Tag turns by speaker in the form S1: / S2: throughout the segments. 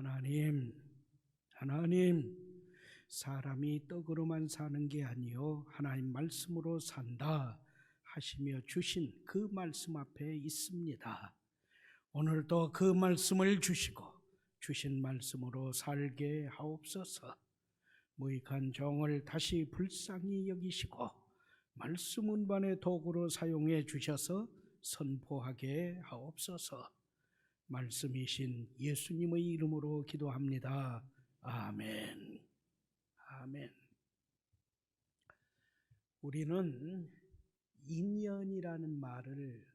S1: 하나님, 사람이 떡으로만 사는 게 아니요 하나님 말씀으로 산다 하시며 주신 그 말씀 앞에 있습니다. 오늘도 그 말씀을 주시고 주신 말씀으로 살게 하옵소서. 무익한 종을 다시 불쌍히 여기시고 말씀 운반의 도구로 사용해 주셔서 선포하게 하옵소서. 말씀이신 예수님의 이름으로 기도합니다. 아멘. 아멘. 우리는 인연이라는 말을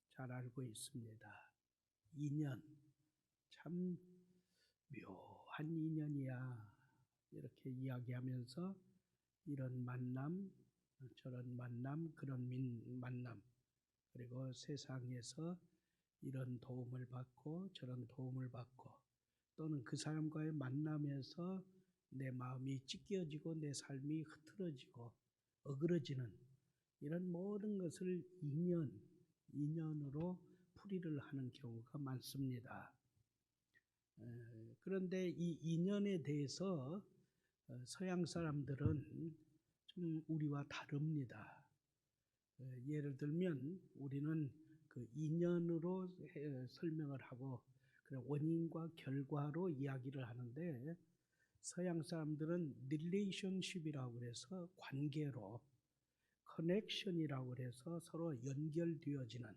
S1: 잘 알고 있습니다. 인연, 참 묘한 인연이야, 이렇게 이야기하면서 이런 만남, 저런 만남, 그런 만남, 그리고 세상에서 이런 도움을 받고 저런 도움을 받고, 또는 그 사람과의 만남에서 내 마음이 찢겨지고 내 삶이 흐트러지고 어그러지는 이런 모든 것을 인연으로 풀이를 하는 경우가 많습니다. 그런데 이 인연에 대해서 서양 사람들은 좀 우리와 다릅니다. 예를 들면 우리는 그 인연으로 설명을 하고 원인과 결과로 이야기를 하는데, 서양 사람들은 relationship이라고 해서 관계로, connection이라고 해서 서로 연결되어지는,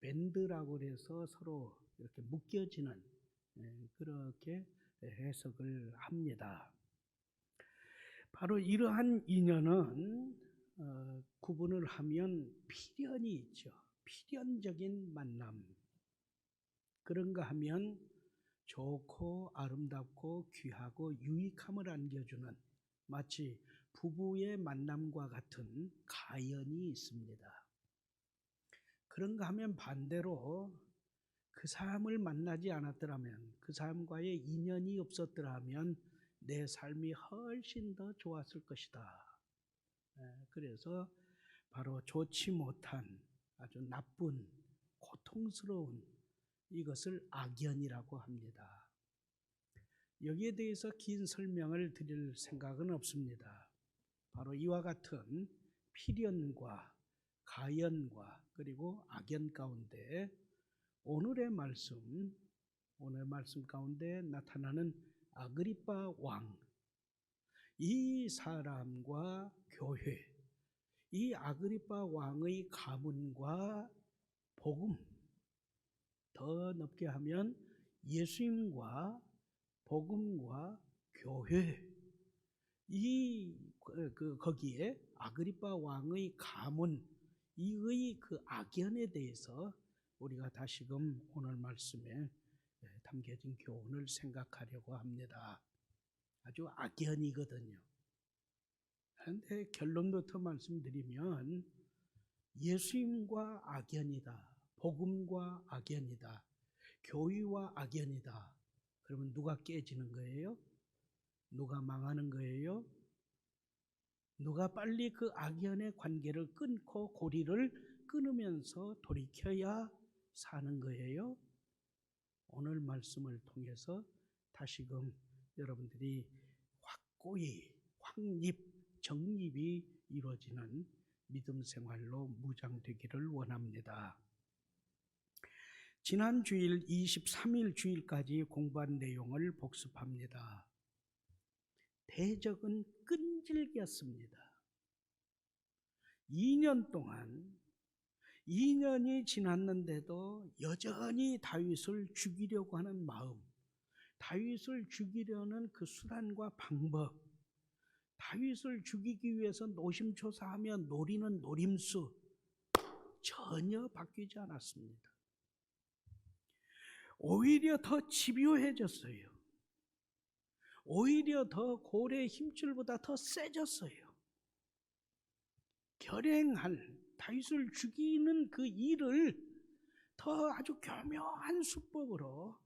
S1: band라고 해서 서로 이렇게 묶여지는, 그렇게 해석을 합니다. 바로 이러한 인연은 구분을 하면 필연이 있죠. 필연적인 만남. 그런가 하면 좋고 아름답고 귀하고 유익함을 안겨주는, 마치 부부의 만남과 같은 가연이 있습니다. 그런가 하면 반대로 그 사람을 만나지 않았더라면, 그 사람과의 인연이 없었더라면 내 삶이 훨씬 더 좋았을 것이다. 그래서 바로 좋지 못한, 아주 나쁜, 고통스러운 이것을 악연이라고 합니다. 여기에 대해서 긴 설명을 드릴 생각은 없습니다. 바로 이와 같은 필연과 가연과 그리고 악연 가운데 오늘의 말씀 가운데 나타나는 아그리빠 왕, 이 사람과 교회, 이 아그리빠 왕의 가문과 복음, 더 넓게 하면 예수님과 복음과 교회, 거기에 아그리빠 왕의 가문, 이의 그 악연에 대해서 우리가 다시금 오늘 말씀에 담겨진 교훈을 생각하려고 합니다. 아주 악연이거든요. 그런데 결론부터 말씀드리면 예수님과 악연이다, 복음과 악연이다, 교회와 악연이다. 그러면 누가 깨지는 거예요? 누가 망하는 거예요? 누가 빨리 그 악연의 관계를 끊고 고리를 끊으면서 돌이켜야 사는 거예요? 오늘 말씀을 통해서 다시금 여러분들이 확고히 정립이 이루어지는 믿음 생활로 무장되기를 원합니다. 지난 주일 23일 주일까지 공부한 내용을 복습합니다. 대적은 끈질겼습니다. 2년 동안, 2년이 지났는데도 여전히 다윗을 죽이려고 하는 마음, 다윗을 죽이려는 그 수단과 방법, 다윗을 죽이기 위해서 노심초사하며 노리는 노림수 전혀 바뀌지 않았습니다. 오히려 더 집요해졌어요. 오히려 더 고래의 힘줄보다 더 세졌어요. 결행할, 다윗을 죽이는 그 일을 더 아주 교묘한 수법으로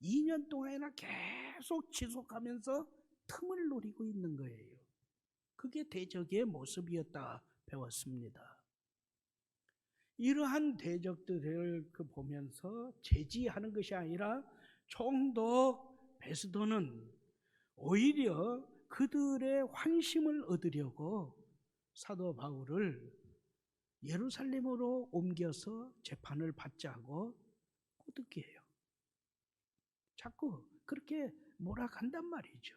S1: 2년 동안이나 계속 지속하면서 틈을 노리고 있는 거예요. 그게 대적의 모습이었다 배웠습니다. 이러한 대적들을 보면서 제지하는 것이 아니라 좀 더 베스도는 오히려 그들의 환심을 얻으려고 사도 바울을 예루살렘으로 옮겨서 재판을 받자고 꼬드겨요. 자꾸 그렇게 몰아간단 말이죠.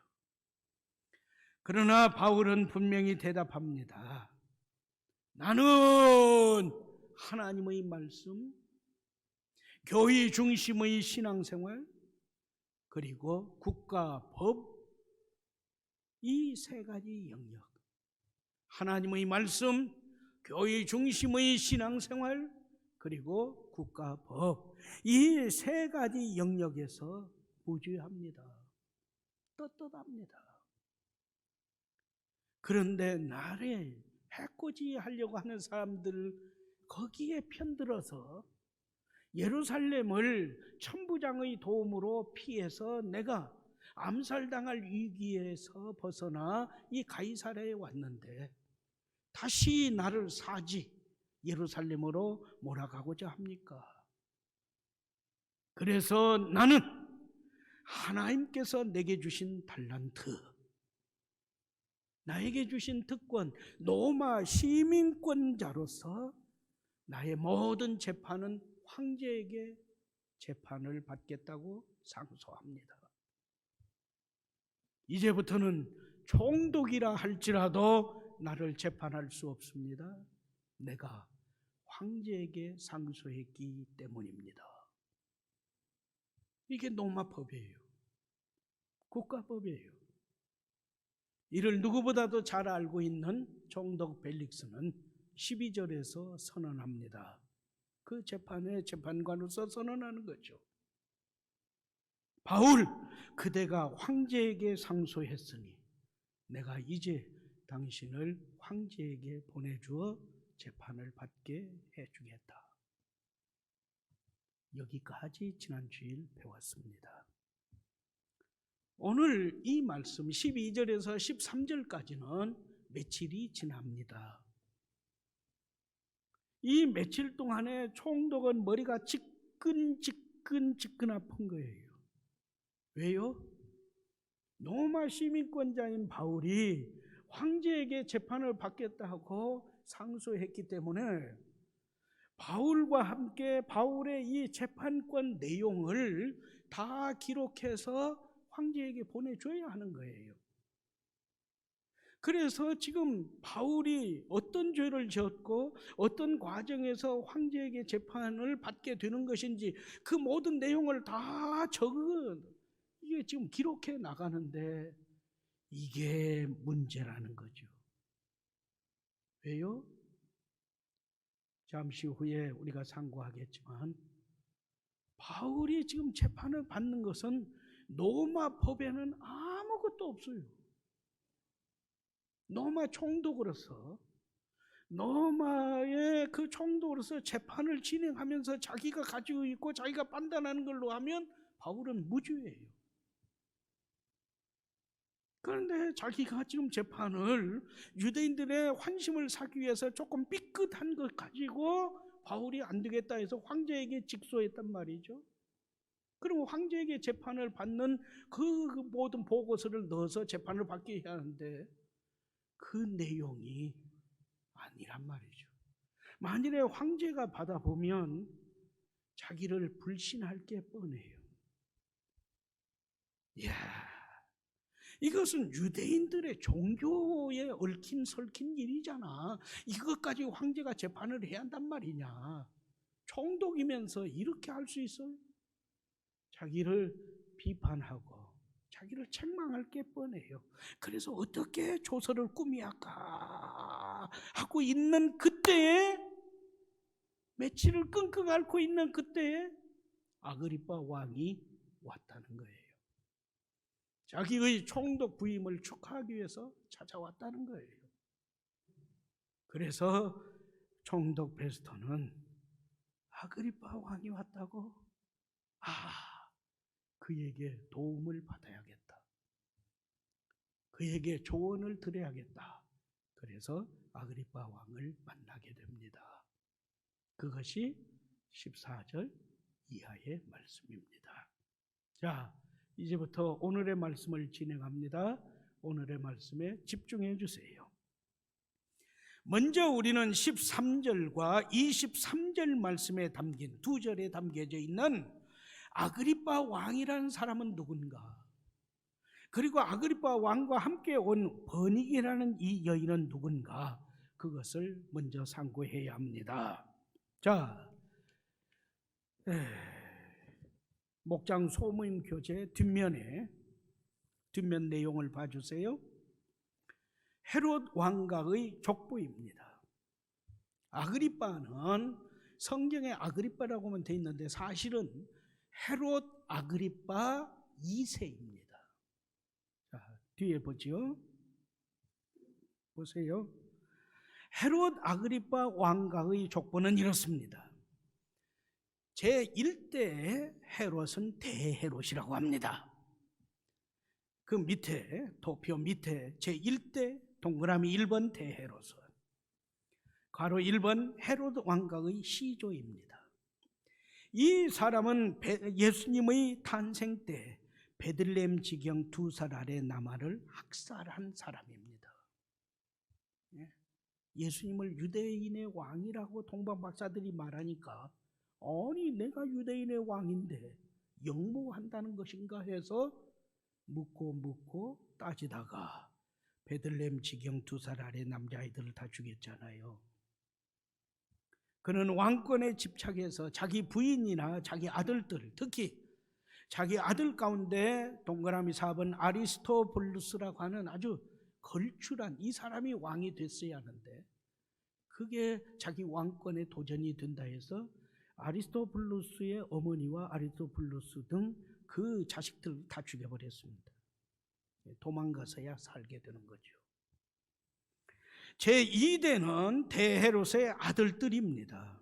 S1: 그러나 바울은 분명히 대답합니다. 나는 하나님의 말씀, 교회 중심의 신앙생활, 그리고 국가, 법, 이 세 가지 영역, 하나님의 말씀, 교회 중심의 신앙생활, 그리고 국가, 법, 이 세 가지 영역에서 무죄합니다. 떳떳합니다. 그런데 나를 해코지 하려고 하는 사람들 거기에 편들어서 예루살렘을 천부장의 도움으로 피해서 내가 암살당할 위기에서 벗어나 이 가이사랴에 왔는데 다시 나를 사지 예루살렘으로 몰아가고자 합니까? 그래서 나는 하나님께서 내게 주신 달란트, 나에게 주신 특권, 로마 시민권자로서 나의 모든 재판은 황제에게 재판을 받겠다고 상소합니다. 이제부터는 총독이라 할지라도 나를 재판할 수 없습니다. 내가 황제에게 상소했기 때문입니다. 이게 로마법이에요. 국가법이에요. 이를 누구보다도 잘 알고 있는 총독 벨릭스는 12절에서 선언합니다. 그 재판의 재판관으로서 선언하는 거죠. 바울, 그대가 황제에게 상소했으니 내가 이제 당신을 황제에게 보내주어 재판을 받게 해주겠다. 여기까지 지난 주일 배웠습니다. 오늘 이 말씀 12절에서 13절까지는 며칠이 지납니다. 이 며칠 동안에 총독은 머리가 지끈 아픈 거예요. 왜요? 로마 시민권자인 바울이 황제에게 재판을 받겠다고 상소했기 때문에 바울과 함께 바울의 이 재판권 내용을 다 기록해서 황제에게 보내줘야 하는 거예요. 그래서 지금 바울이 어떤 죄를 지었고 어떤 과정에서 황제에게 재판을 받게 되는 것인지 그 모든 내용을 다 이게 지금 기록해 나가는데 이게 문제라는 거죠. 왜요? 잠시 후에 우리가 상고하겠지만 바울이 지금 재판을 받는 것은 로마 법에는 아무것도 없어요. 로마 총독으로서 로마의 그 총독으로서 재판을 진행하면서 자기가 가지고 있고 자기가 판단하는 걸로 하면 바울은 무죄예요. 그런데 자기가 지금 재판을 유대인들의 환심을 사기 위해서 조금 삐끗한 것 가지고 바울이 안 되겠다 해서 황제에게 직소했단 말이죠. 그럼 황제에게 재판을 받는 그 모든 보고서를 넣어서 재판을 받게 해야 하는데 그 내용이 아니란 말이죠. 만일에 황제가 받아보면 자기를 불신할 게 뻔해요. 이야, 이것은 유대인들의 종교에 얽힌 설킨 일이잖아. 이것까지 황제가 재판을 해야 한단 말이냐. 총독이면서 이렇게 할 수 있어요? 자기를 비판하고 자기를 책망할 게 뻔해요. 그래서 어떻게 조서를 꾸미할까 하고 있는 그때에, 며칠을 끙끙 앓고 있는 그때에 아그리빠 왕이 왔다는 거예요. 자기의 총독 부임을 축하하기 위해서 찾아왔다는 거예요. 그래서 총독 베스토는 아그리빠 왕이 왔다고? 그에게 도움을 받아야겠다. 그에게 조언을 드려야겠다. 그래서 아그리빠 왕을 만나게 됩니다. 그것이 14절 이하의 말씀입니다. 자, 이제부터 오늘의 말씀을 진행합니다. 오늘의 말씀에 집중해 주세요. 먼저 우리는 13절과 23절 말씀에 담긴 두 절에 담겨져 있는 아그리빠 왕이라는 사람은 누군가, 그리고 아그리빠 왕과 함께 온 버니게라는 이 여인은 누군가, 그것을 먼저 상고해야 합니다. 자, 목장 소모임 교재 뒷면 내용을 봐주세요. 헤롯 왕가의 족보입니다. 아그리빠는 성경에 아그리빠라고 하면 되어 있는데 사실은 헤롯 아그리빠 2세입니다. 자, 뒤에 보죠. 보세요. 헤롯 아그리빠 왕가의 족보는 이렇습니다. 제1대 헤롯은 대헤롯이라고 합니다. 그 밑에, 도표 밑에 제1대 동그라미 1번 대헤롯은 괄호 1번 헤롯 왕가의 시조입니다. 이 사람은 예수님의 탄생 때 베들레헴 지경 2살 아래 남아를 학살한 사람입니다. 예수님을 유대인의 왕이라고 동방 박사들이 말하니까 아니 내가 유대인의 왕인데 영모한다는 것인가 해서 묻고 따지다가 베들레헴 지경 2살 아래 남자아이들을 다 죽였잖아요. 그는 왕권에 집착해서 자기 부인이나 자기 아들들, 특히 자기 아들 가운데 동그라미 4번 아리스토블루스라고 하는 아주 걸출한 이 사람이 왕이 됐어야 하는데 그게 자기 왕권에 도전이 된다 해서 아리스토블루스의 어머니와 아리스토블루스 등 그 자식들 다 죽여버렸습니다. 도망가서야 살게 되는 거죠. 제2대는 대헤롯의 아들들입니다.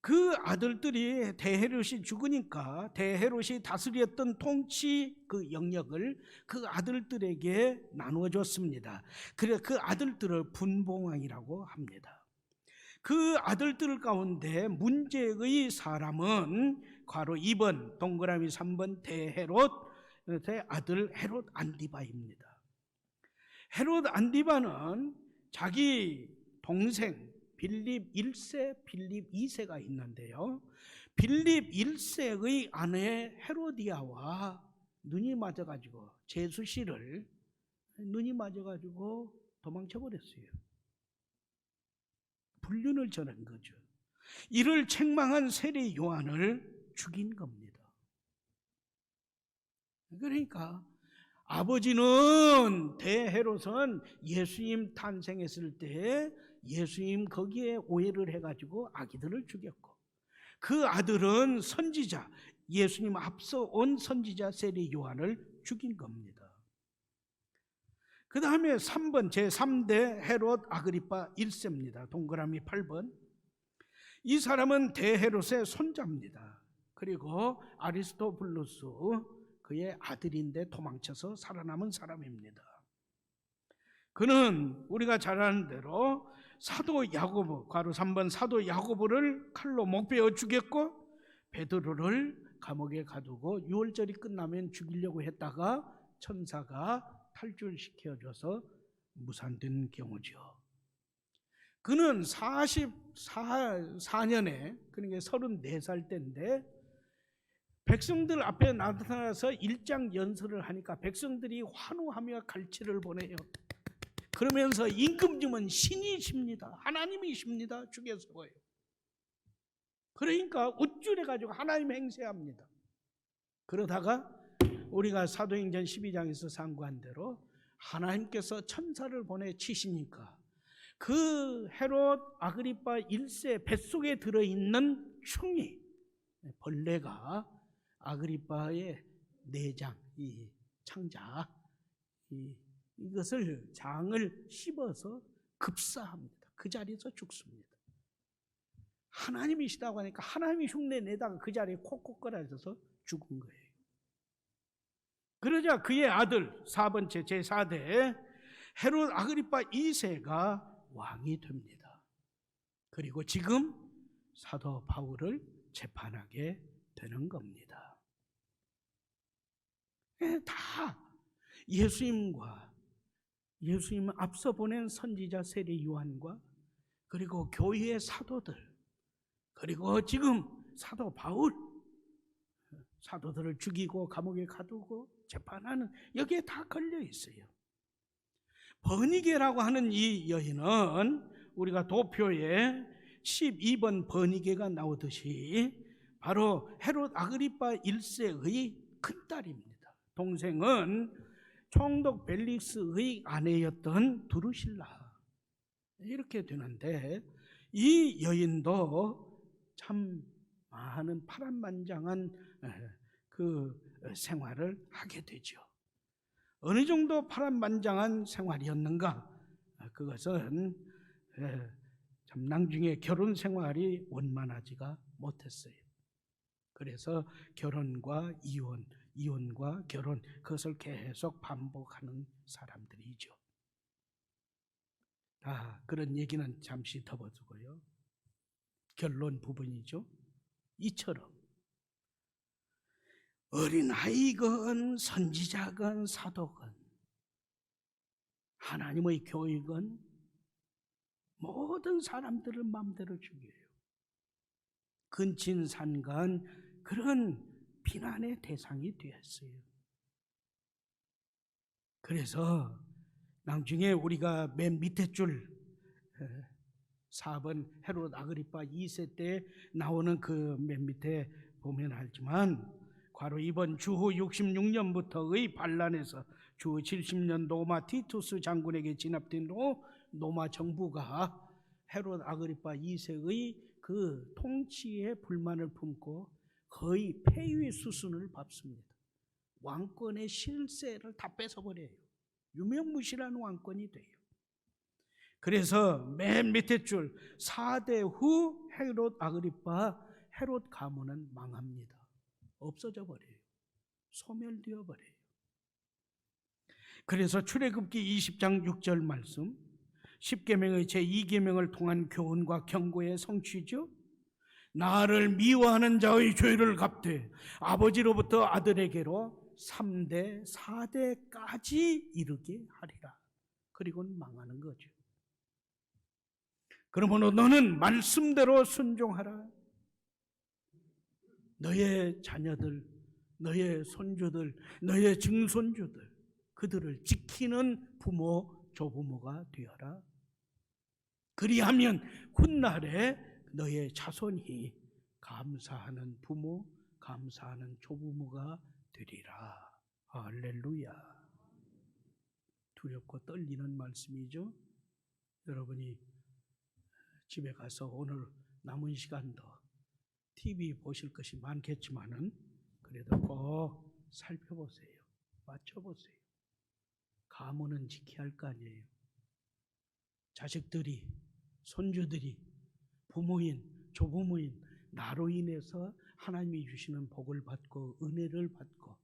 S1: 그 아들들이 대헤롯이 죽으니까 대헤롯이 다스렸던 통치 그 영역을 그 아들들에게 나누어줬습니다. 그래서 그 아들들을 분봉왕이라고 합니다. 그 아들들 가운데 문제의 사람은 괄호 2번 동그라미 3번 대헤롯의 아들 헤롯 안디바입니다. 헤롯 안디바는 자기 동생 빌립 1세, 빌립 2세가 있는데요. 빌립 1세의 아내 헤로디아와 눈이 맞아가지고 제수씨를 눈이 맞아가지고 도망쳐버렸어요. 불륜을 전한 거죠. 이를 책망한 세례 요한을 죽인 겁니다. 그러니까 아버지는 대헤롯은 예수님 탄생했을 때 예수님 거기에 오해를 해가지고 아기들을 죽였고, 그 아들은 선지자, 예수님 앞서 온 선지자 세례 요한을 죽인 겁니다. 그 다음에 3번 제3대 헤롯 아그리빠 1세입니다. 동그라미 8번. 이 사람은 대헤롯의 손자입니다. 그리고 아리스토블루스 그의 아들인데 도망쳐서 살아남은 사람입니다. 그는 우리가 잘 아는 대로 사도 야고보, 괄호 3번 사도 야고보를 칼로 목베어 죽였고 베드로를 감옥에 가두고 6월절이 끝나면 죽이려고 했다가 천사가 탈출시켜줘서 무산된 경우죠. 그는 44년에 그러니까 34살 때인데 백성들 앞에 나타나서 일장 연설을 하니까 백성들이 환호하며 갈채를 보내요. 그러면서 임금님은 신이십니다. 하나님이십니다. 죽여서요. 그러니까 우쭐해가지고 하나님 행세합니다. 그러다가 우리가 사도행전 12장에서 상고한 대로 하나님께서 천사를 보내 치시니까 그 헤롯 아그리빠 1세 뱃속에 들어있는 충이 벌레가 아그리빠의 내장, 이 창자, 이것을 장을 씹어서 급사합니다. 그 자리에서 죽습니다. 하나님이시다고 하니까 하나님이 흉내 내다가 그 자리에 콕콕 걸어져서 죽은 거예요. 그러자 그의 아들 4번째 제4대 헤롯 아그리빠 2세가 왕이 됩니다. 그리고 지금 사도 바울을 재판하게 되는 겁니다. 다 예수님과 예수님 앞서 보낸 선지자 세례 요한과 그리고 교회의 사도들, 그리고 지금 사도 바울, 사도들을 죽이고 감옥에 가두고 재판하는, 여기에 다 걸려 있어요. 버니게라고 하는 이 여인은 우리가 도표에 12번 버니게가 나오듯이 바로 헤롯 아그리파 1세의 큰딸입니다. 동생은 총독 벨릭스의 아내였던 두루실라. 이렇게 되는데 이 여인도 참 많은 파란만장한 그 생활을 하게 되죠. 어느 정도 파란만장한 생활이었는가? 그것은 참 나중에 결혼 생활이 원만하지가 못했어요. 그래서 결혼과 이혼, 이혼과 결혼, 그것을 계속 반복하는 사람들이죠. 그런 얘기는 잠시 덮어두고요. 결론 부분이죠. 이처럼 어린아이건 선지자건 사도건 하나님의 교육은 모든 사람들을 마음대로 죽여요. 근친산간 그런 비난의 대상이 되었어요. 그래서 나중에 우리가 맨 밑에 줄 4번 헤롯 아그리파 2세 때 나오는 그 맨 밑에 보면 알지만 바로 이번 주후 66년부터의 반란에서 주후 70년 로마 티투스 장군에게 진압된 후 로마 정부가 헤롯 아그리파 2세의 그 통치에 불만을 품고 거의 폐위 수순을 밟습니다. 왕권의 실세를 다 뺏어버려요. 유명무실한 왕권이 돼요. 그래서 맨 밑에 줄 4대 후 헤롯 아그리파 헤롯 가문은 망합니다. 없어져 버려요. 소멸되어 버려요. 그래서 출애굽기 20장 6절 말씀, 10계명의 제2계명을 통한 교훈과 경고의 성취죠. 나를 미워하는 자의 죄를 갚되 아버지로부터 아들에게로 3대 4대까지 이르게 하리라. 그리고는 망하는 거죠. 그러므로 너는 말씀대로 순종하라. 너의 자녀들, 너의 손주들, 너의 증손주들, 그들을 지키는 부모, 조부모가 되어라. 그리하면 훗날에 너의 자손이 감사하는 부모, 감사하는 조부모가 되리라. 할렐루야. 두렵고 떨리는 말씀이죠. 여러분이 집에 가서 오늘 남은 시간도 TV 보실 것이 많겠지만은 그래도 꼭 살펴보세요. 맞춰보세요. 가문은 지켜야 할 거 아니에요. 자식들이, 손주들이, 부모인, 조부모인 나로 인해서 하나님이 주시는 복을 받고 은혜를 받고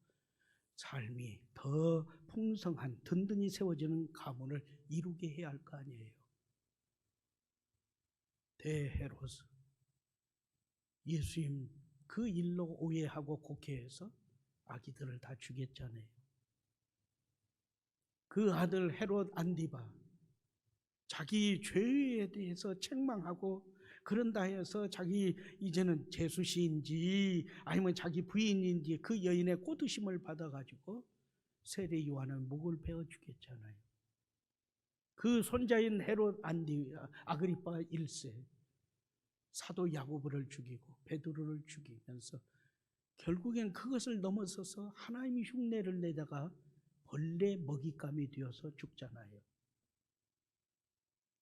S1: 삶이 더 풍성한 든든히 세워지는 가문을 이루게 해야 할 거 아니에요. 대헤롯 예수님 그 일로 오해하고 곡해해서 아기들을 다 죽였잖아요. 그 아들 헤롯 안디바 자기 죄에 대해서 책망하고 그런다 해서 자기 이제는 제수시인지 아니면 자기 부인인지 그 여인의 꼬드심을 받아가지고 세례 요한은 목을 베어 죽였잖아요. 그 손자인 헤롯 아그리파 1세 사도 야고보를 죽이고 베드로를 죽이면서 결국엔 그것을 넘어서서 하나님이 흉내를 내다가 벌레 먹잇감이 되어서 죽잖아요.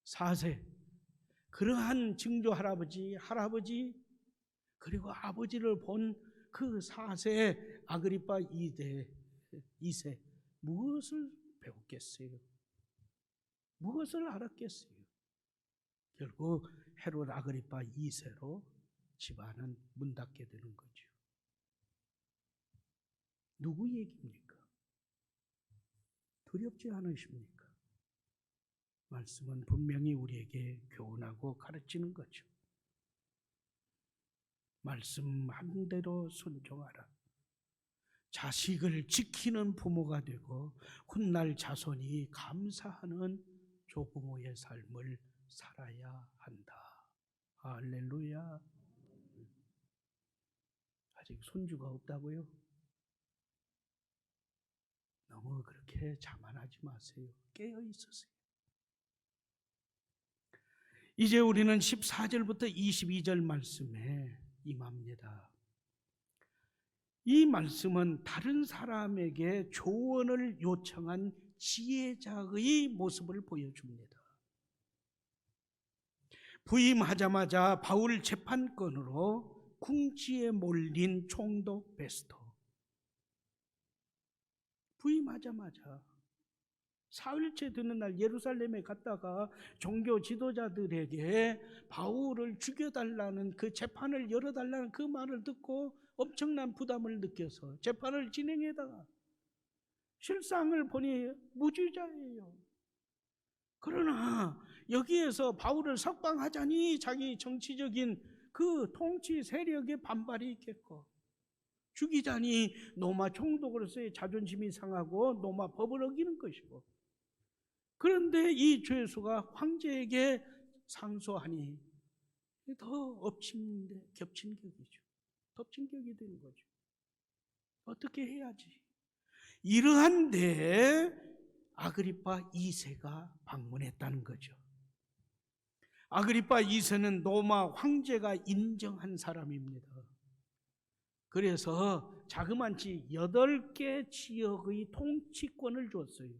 S1: 4세 그러한 증조 할아버지 그리고 아버지를 본 그 4세 아그리파 2세 무엇을 배웠겠어요? 무엇을 알았겠어요? 결국 헤롯 아그리파 2세로 집안은 문 닫게 되는 거죠. 누구 얘기입니까? 두렵지 않으십니까? 말씀은 분명히 우리에게 교훈하고 가르치는 거죠. 말씀한 대로 순종하라. 자식을 지키는 부모가 되고 훗날 자손이 감사하는 조부모의 삶을 살아야 한다. 할렐루야. 아직 손주가 없다고요? 너무 그렇게 자만하지 마세요. 깨어 있으세요. 이제 우리는 14절부터 22절 말씀에 임합니다. 이 말씀은 다른 사람에게 조언을 요청한 지혜자의 모습을 보여줍니다. 부임하자마자 바울 재판건으로 궁지에 몰린 총독 베스토. 부임하자마자 사흘째 되는 날 예루살렘에 갔다가 종교 지도자들에게 바울을 죽여달라는 그 재판을 열어달라는 그 말을 듣고 엄청난 부담을 느껴서 재판을 진행하다가 실상을 보니 무죄자예요. 그러나 여기에서 바울을 석방하자니 자기 정치적인 그 통치 세력의 반발이 있겠고, 죽이자니 로마 총독으로서의 자존심이 상하고 로마 법을 어기는 것이고, 그런데 이 죄수가 황제에게 상소하니 더 겹친 격이죠. 덮친 격이 되는 거죠. 어떻게 해야지? 이러한 데에 아그리파 2세가 방문했다는 거죠. 아그리파 2세는 로마 황제가 인정한 사람입니다. 그래서 자그마치 8개 지역의 통치권을 줬어요.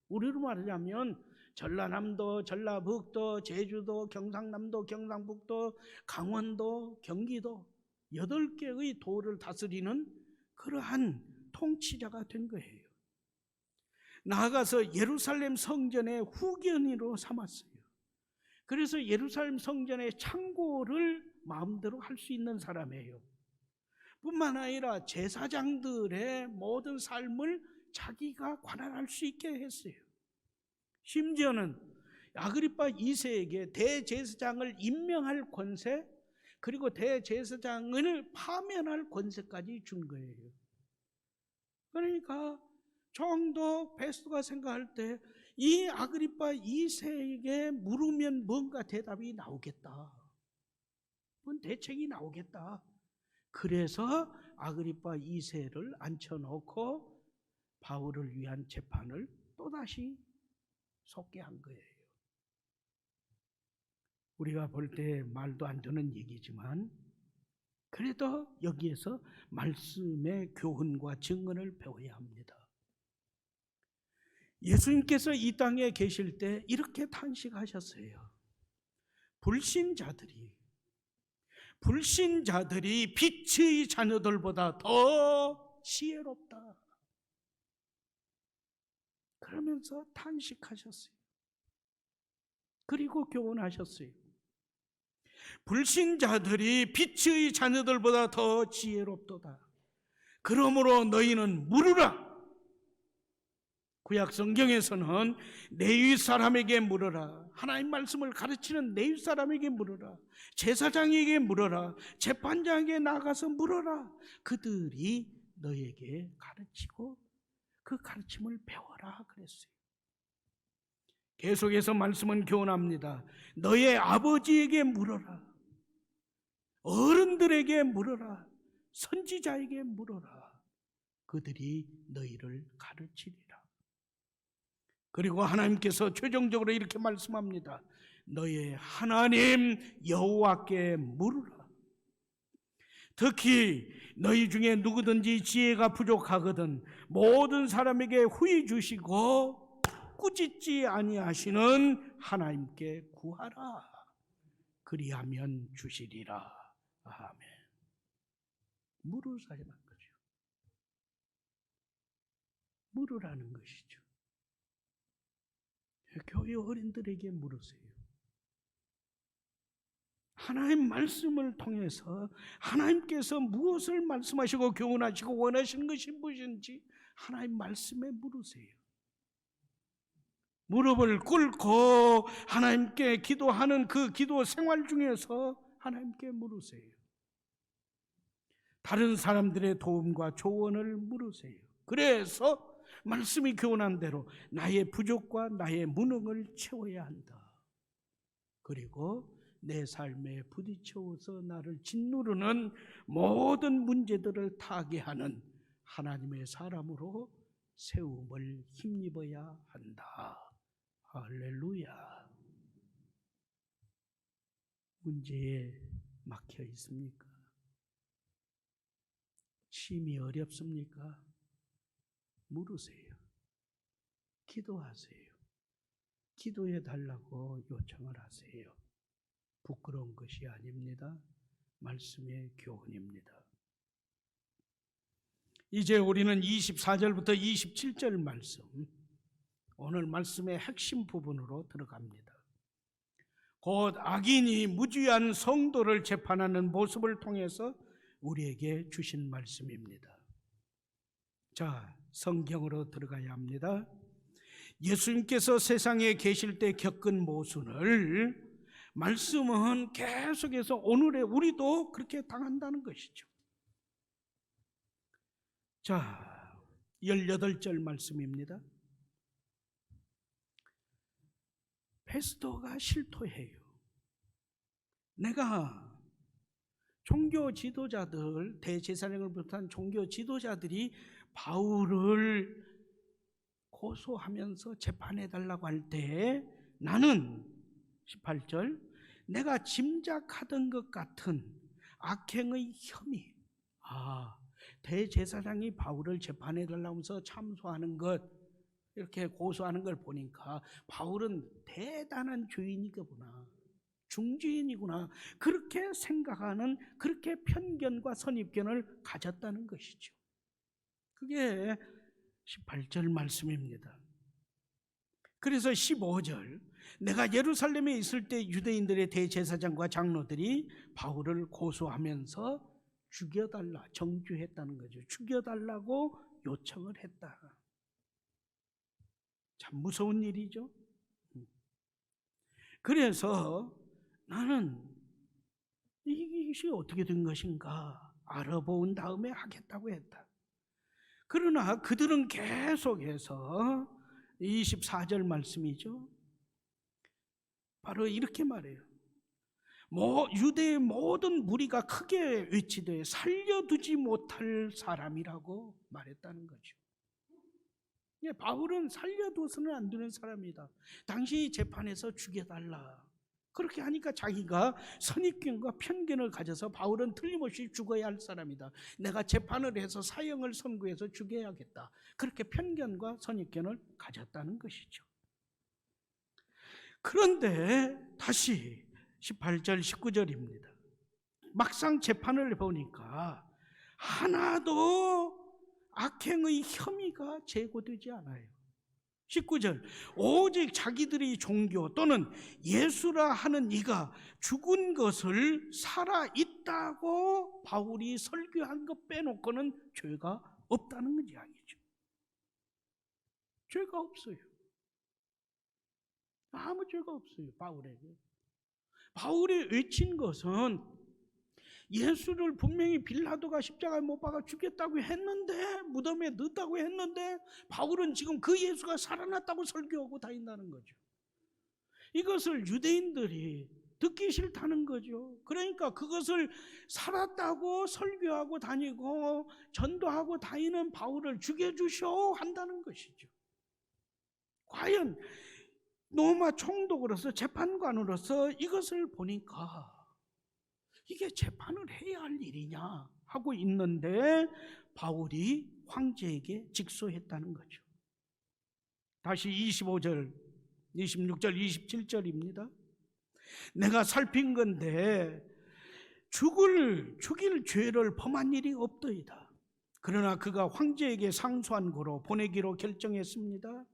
S1: 우리로 말하자면 전라남도, 전라북도, 제주도, 경상남도, 경상북도, 강원도, 경기도 8개의 도를 다스리는 그러한 통치자가 된 거예요. 나아가서 예루살렘 성전의 후견인으로 삼았어요. 그래서 예루살렘 성전의 창고를 마음대로 할 수 있는 사람이에요. 뿐만 아니라 제사장들의 모든 삶을 자기가 관할할 수 있게 했어요. 심지어는 아그리파 2세에게 대제사장을 임명할 권세, 그리고 대제사장을 파면할 권세까지 준 거예요. 그러니까 총독 베스토가 생각할 때 이 아그리파 2세에게 물으면 뭔가 대답이 나오겠다, 뭔 대책이 나오겠다. 그래서 아그리파 2세를 앉혀놓고 바울을 위한 재판을 또다시 속게 한 거예요. 우리가 볼 때 말도 안 되는 얘기지만 그래도 여기에서 말씀의 교훈과 증언을 배워야 합니다. 예수님께서 이 땅에 계실 때 이렇게 탄식하셨어요. 불신자들이 빛의 자녀들보다 더 지혜롭다. 그러면서 탄식하셨어요. 그리고 교훈하셨어요. 불신자들이 빛의 자녀들보다 더 지혜롭도다. 그러므로 너희는 물으라. 구약 성경에서는 내위 사람에게 물어라, 하나님 말씀을 가르치는 내위 사람에게 물어라, 제사장에게 물어라, 재판장에게 나가서 물어라. 그들이 너에게 가르치고 그 가르침을 배워라 그랬어요. 계속해서 말씀은 교훈합니다. 너의 아버지에게 물어라, 어른들에게 물어라, 선지자에게 물어라. 그들이 너희를 가르치리라. 그리고 하나님께서 최종적으로 이렇게 말씀합니다. 너의 하나님 여호와께 물으라. 특히 너희 중에 누구든지 지혜가 부족하거든 모든 사람에게 후히 주시고 꾸짖지 아니하시는 하나님께 구하라. 그리하면 주시리라. 아멘. 물으라는 거죠. 물으라는 것이죠. 교회 어린들에게 물으세요. 하나님 말씀을 통해서 하나님께서 무엇을 말씀하시고 교훈하시고 원하시는 것이 무엇인지 하나님 말씀에 물으세요. 무릎을 꿇고 하나님께 기도하는 그 기도 생활 중에서 하나님께 물으세요. 다른 사람들의 도움과 조언을 물으세요. 그래서 말씀이 교훈한 대로 나의 부족과 나의 무능을 채워야 한다. 그리고 내 삶에 부딪혀서 나를 짓누르는 모든 문제들을 타개하는 하나님의 사람으로 세움을 힘입어야 한다. 할렐루야. 문제에 막혀 있습니까? 심히 어렵습니까? 물으세요. 기도하세요. 기도해 달라고 요청을 하세요. 부끄러운 것이 아닙니다. 말씀의 교훈입니다. 이제 우리는 24절부터 27절 말씀, 오늘 말씀의 핵심 부분으로 들어갑니다. 곧 악인이 무죄한 성도를 재판하는 모습을 통해서 우리에게 주신 말씀입니다. 자, 성경으로 들어가야 합니다. 예수님께서 세상에 계실 때 겪은 모순을 말씀은 계속해서 오늘의 우리도 그렇게 당한다는 것이죠. 자, 18절 말씀입니다. 베스도가 실토해요. 내가 종교 지도자들, 대제사장을 비롯한 종교 지도자들이 바울을 고소하면서 재판해달라고 할 때 나는 18절 내가 짐작하던 것 같은 악행의 혐의, 대제사장이 바울을 재판해달라고 하면서 참소하는 것, 이렇게 고소하는 걸 보니까 바울은 대단한 죄인이구나, 중죄인이구나, 그렇게 생각하는, 그렇게 편견과 선입견을 가졌다는 것이죠. 그게 18절 말씀입니다. 그래서 15절, 내가 예루살렘에 있을 때 유대인들의 대제사장과 장로들이 바울을 고소하면서 죽여달라, 정죄했다는 거죠. 죽여달라고 요청을 했다. 참 무서운 일이죠. 그래서 나는 이것이 어떻게 된 것인가 알아본 다음에 하겠다고 했다. 그러나 그들은 계속해서 24절 말씀이죠. 바로 이렇게 말해요. 유대의 모든 무리가 크게 외치되 살려두지 못할 사람이라고 말했다는 거죠. 바울은 살려둬서는 안 되는 사람이다. 당시 재판에서 죽여달라. 그렇게 하니까 자기가 선입견과 편견을 가져서 바울은 틀림없이 죽어야 할 사람이다. 내가 재판을 해서 사형을 선고해서 죽여야겠다. 그렇게 편견과 선입견을 가졌다는 것이죠. 그런데 다시 18절 19절입니다. 막상 재판을 보니까 하나도 악행의 혐의가 제거되지 않아요. 19절, 오직 자기들의 종교 또는 예수라 하는 이가 죽은 것을 살아있다고 바울이 설교한 것 빼놓고는 죄가 없다는 이야기죠. 죄가 없어요. 아무 죄가 없어요, 바울에게. 바울이 외친 것은 예수를 분명히 빌라도가 십자가에 못 박아 죽였다고 했는데, 무덤에 넣었다고 했는데, 바울은 지금 그 예수가 살아났다고 설교하고 다닌다는 거죠. 이것을 유대인들이 듣기 싫다는 거죠. 그러니까 그것을 살았다고 설교하고 다니고 전도하고 다니는 바울을 죽여주셔 한다는 것이죠. 과연 로마 총독으로서, 재판관으로서 이것을 보니까 이게 재판을 해야 할 일이냐 하고 있는데 바울이 황제에게 직소했다는 거죠. 다시 25절, 26절, 27절입니다. 내가 살핀 건데 죽일 죄를 범한 일이 없더이다. 그러나 그가 황제에게 상소한 거로 보내기로 결정했습니다.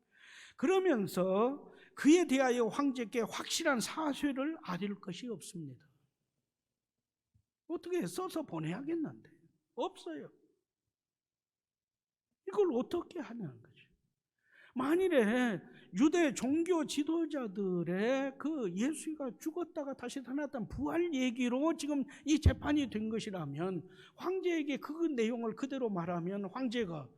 S1: 그러면서 그에 대하여 황제께 확실한 사죄를 아릴 것이 없습니다. 어떻게 써서 보내야겠는데 없어요. 이걸 어떻게 하냐는 거죠. 만일에 유대 종교 지도자들의 그 예수가 죽었다가 다시 살아났다는 부활 얘기로 지금 이 재판이 된 것이라면 황제에게 그 내용을 그대로 말하면 황제가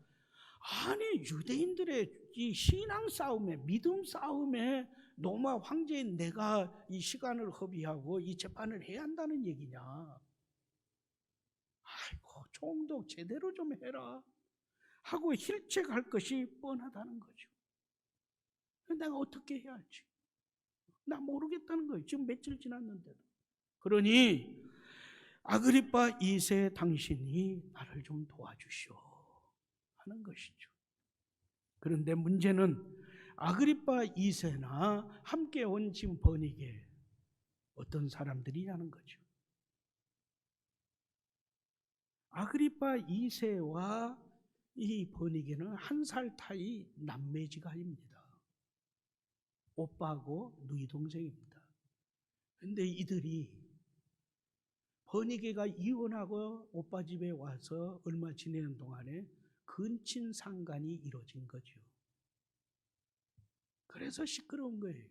S1: 아니 유대인들의 이 신앙 싸움에 믿음 싸움에 로마 황제인 내가 이 시간을 허비하고 이 재판을 해야 한다는 얘기냐. 아이고 총독 제대로 좀 해라 하고 힐책할 것이 뻔하다는 거죠. 내가 어떻게 해야 할지 나 모르겠다는 거예요. 지금 며칠 지났는데도. 그러니 아그리빠 2세 당신이 나를 좀 도와주시오 하는 것이죠. 그런데 문제는 아그리빠 2세나 함께 온 지금 버니게 어떤 사람들이냐는 거죠. 아그리빠 2세와 이 버니게는 1살 차이 남매지간입니다. 오빠하고 누이 동생입니다. 그런데 이들이 버니게가 이혼하고 오빠 집에 와서 얼마 지내는 동안에 근친 상간이 이루어진 거죠. 그래서 시끄러운 거예요.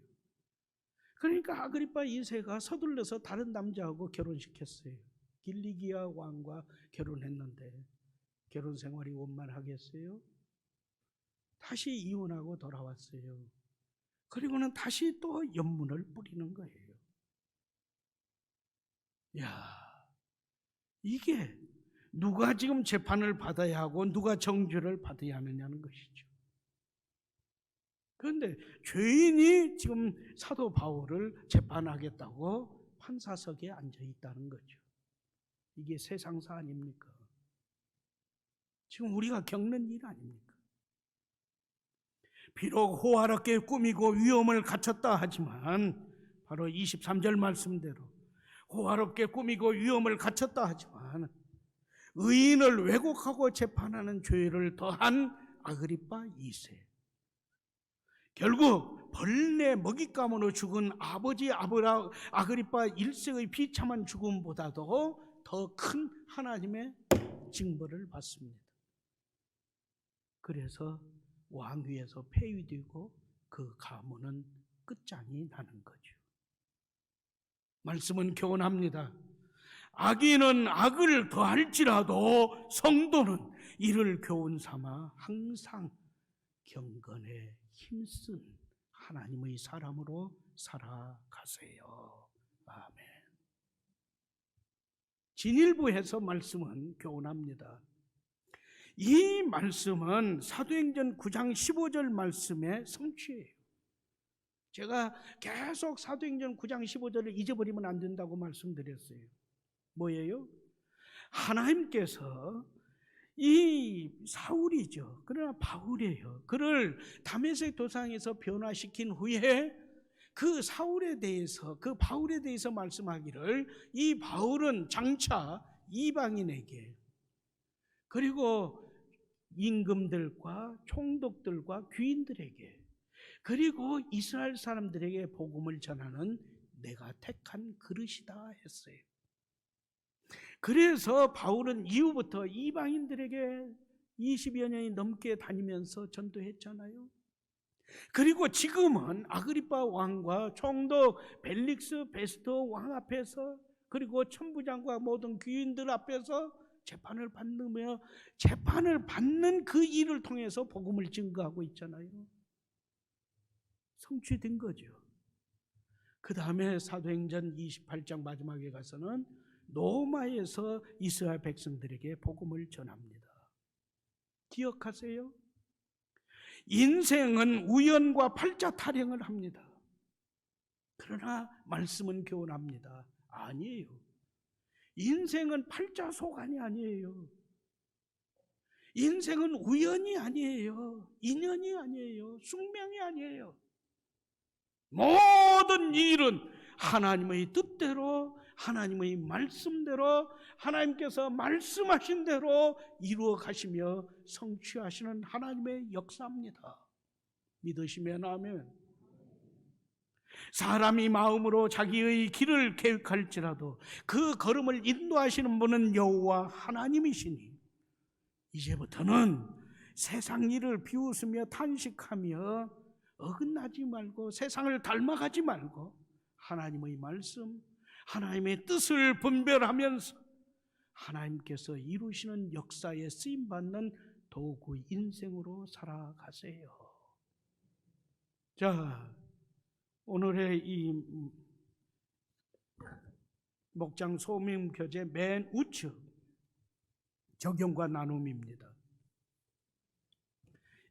S1: 그러니까 아그리빠 2세가 서둘러서 다른 남자하고 결혼시켰어요. 길리기아 왕과 결혼했는데 결혼 생활이 원만하겠어요? 다시 이혼하고 돌아왔어요. 그리고는 다시 또 연문을 뿌리는 거예요. 야, 이게 누가 지금 재판을 받아야 하고 누가 정죄를 받아야 하느냐는 것이죠. 그런데 죄인이 지금 사도 바울을 재판하겠다고 판사석에 앉아 있다는 거죠. 이게 세상사 아닙니까? 지금 우리가 겪는 일 아닙니까? 비록 호화롭게 꾸미고 위험을 갖췄다 하지만 바로 23절 말씀대로 호화롭게 꾸미고 위험을 갖췄다 하지만 의인을 왜곡하고 재판하는 죄를 더한 아그리빠 2세. 결국 벌레 먹잇감으로 죽은 아버지 아그리빠 1세의 비참한 죽음보다도 더 큰 하나님의 징벌을 받습니다. 그래서 왕위에서 폐위되고 그 가문은 끝장이 나는 거죠. 말씀은 교훈합니다. 악인은 악을 더할지라도 성도는 이를 교훈 삼아 항상 경건에 힘쓴 하나님의 사람으로 살아가세요. 아멘. 진일보해서 말씀은 교훈합니다. 이 말씀은 사도행전 9장 15절 말씀의 성취예요. 제가 계속 사도행전 9장 15절을 잊어버리면 안 된다고 말씀드렸어요. 뭐예요? 하나님께서 이 사울이죠. 그러나 바울이에요. 그를 다메섹 도상에서 변화시킨 후에 그 사울에 대해서, 그 바울에 대해서 말씀하기를 이 바울은 장차 이방인에게 그리고 임금들과 총독들과 귀인들에게 그리고 이스라엘 사람들에게 복음을 전하는 내가 택한 그릇이다 했어요. 그래서 바울은 이후부터 이방인들에게 20여 년이 넘게 다니면서 전도했잖아요. 그리고 지금은 아그리빠 왕과 총독 벨릭스 베스토 왕 앞에서 그리고 천부장과 모든 귀인들 앞에서 재판을 받으며 재판을 받는 그 일을 통해서 복음을 증거하고 있잖아요. 성취된 거죠. 그 다음에 사도행전 28장 마지막에 가서는 로마에서 이스라엘 백성들에게 복음을 전합니다. 기억하세요? 인생은 우연과 팔자타령을 합니다. 그러나 말씀은 교훈합니다. 아니에요. 인생은 팔자소간이 아니에요. 인생은 우연이 아니에요. 인연이 아니에요. 숙명이 아니에요. 모든 일은 하나님의 뜻대로 하나님의 말씀대로 하나님께서 말씀하신 대로 이루어 가시며 성취하시는 하나님의 역사입니다. 믿으시면 아멘. 사람이 마음으로 자기의 길을 계획할지라도 그 걸음을 인도하시는 분은 여호와 하나님이시니 이제부터는 세상 일을 비웃으며 탄식하며 어긋나지 말고 세상을 닮아가지 말고 하나님의 말씀, 하나님의 뜻을 분별하면서 하나님께서 이루시는 역사에 쓰임받는 도구 인생으로 살아가세요. 자, 오늘의 이 목장 소명 교재 맨 우측 적용과 나눔입니다.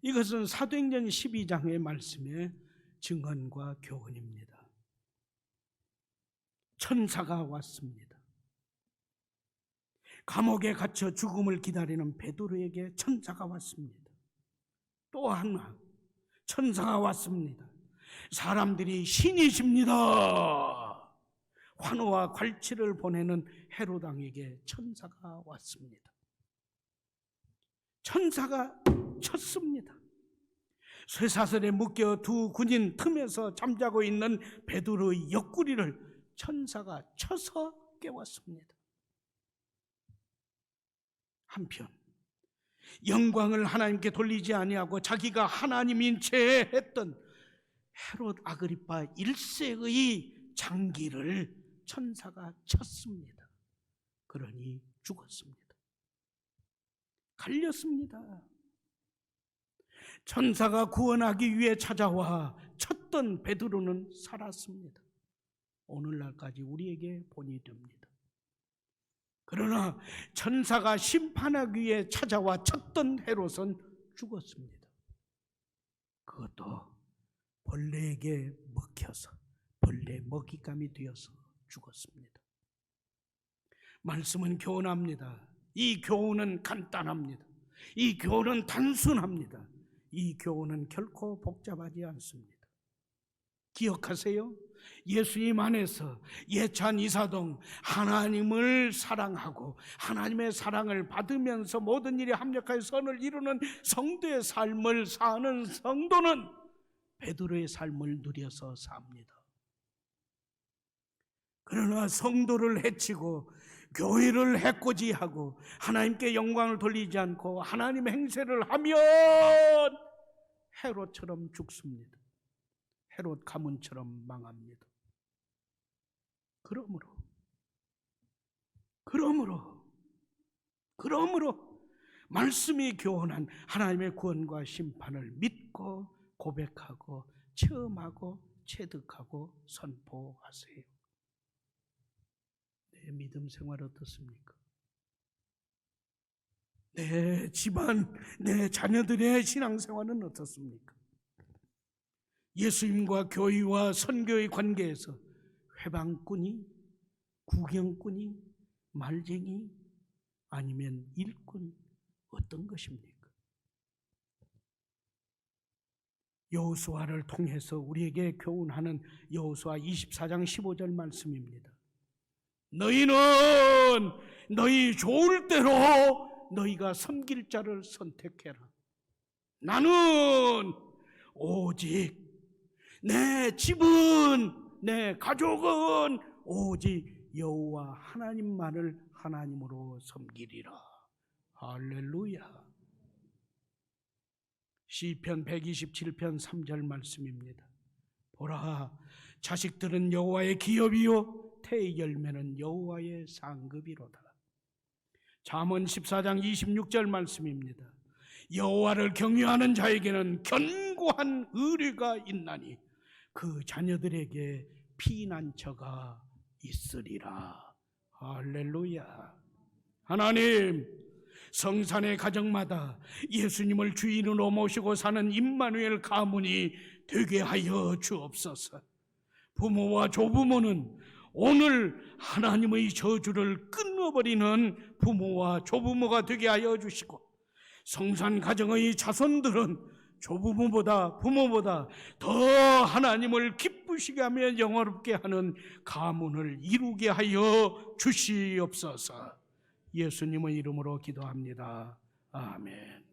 S1: 이것은 사도행전 12장의 말씀의 증언과 교훈입니다. 천사가 왔습니다. 감옥에 갇혀 죽음을 기다리는 베드로에게 천사가 왔습니다. 또 하나 천사가 왔습니다. 사람들이 신이십니다. 환호와 괄치를 보내는 헤롯 왕에게 천사가 왔습니다. 천사가 쳤습니다. 쇠사슬에 묶여 두 군인 틈에서 잠자고 있는 베드로의 옆구리를 천사가 쳐서 깨웠습니다. 한편 영광을 하나님께 돌리지 아니하고 자기가 하나님인 채 했던 헤롯 아그리파 1세의 장기를 천사가 쳤습니다. 그러니 죽었습니다. 갈렸습니다. 천사가 구원하기 위해 찾아와 쳤던 베드로는 살았습니다. 오늘날까지 우리에게 본이 됩니다. 그러나 천사가 심판하기 위해 찾아와 쳤던 헤롯은 죽었습니다. 그것도 벌레에게 먹혀서 벌레 먹잇감이 되어서 죽었습니다. 말씀은 교훈합니다. 이 교훈은 간단합니다. 이 교훈은 단순합니다. 이 교훈은 결코 복잡하지 않습니다. 기억하세요? 예수님 안에서 예찬 이사동 하나님을 사랑하고 하나님의 사랑을 받으면서 모든 일에 합력하여 선을 이루는 성도의 삶을 사는 성도는 베드로의 삶을 누려서 삽니다. 그러나 성도를 해치고 교회를 해코지하고 하나님께 영광을 돌리지 않고 하나님의 행세를 하면 헤롯처럼 죽습니다. 헤롯 가문처럼 망합니다. 그러므로 말씀이 교훈한 하나님의 구원과 심판을 믿고 고백하고 체험하고 체득하고 선포하세요. 내 믿음 생활 어떻습니까? 내 집안, 내 자녀들의 신앙생활은 어떻습니까? 예수님과 교회와 선교의 관계에서 회방꾼이, 구경꾼이, 말쟁이, 아니면 일꾼, 어떤 것입니까? 여호수아를 통해서 우리에게 교훈하는 여호수아 24장 15절 말씀입니다. 너희는 너희 좋을 대로 너희가 섬길 자를 선택해라. 나는 오직 내 집은, 내 가족은 오직 여호와 하나님만을 하나님으로 섬기리라. 할렐루야. 시편 127편 3절 말씀입니다. 보라, 자식들은 여호와의 기업이요 태의 열매는 여호와의 상급이로다. 잠언 14장 26절 말씀입니다. 여호와를 경외하는 자에게는 견고한 의뢰가 있나니 그 자녀들에게 피난처가 있으리라. 할렐루야. 하나님, 성산의 가정마다 예수님을 주인으로 모시고 사는 임마누엘 가문이 되게 하여 주옵소서. 부모와 조부모는 오늘 하나님의 저주를 끊어버리는 부모와 조부모가 되게 하여 주시고, 성산 가정의 자손들은 조부모보다 부모보다 더 하나님을 기쁘시게 하며 영화롭게 하는 가문을 이루게 하여 주시옵소서. 예수님의 이름으로 기도합니다. 아멘.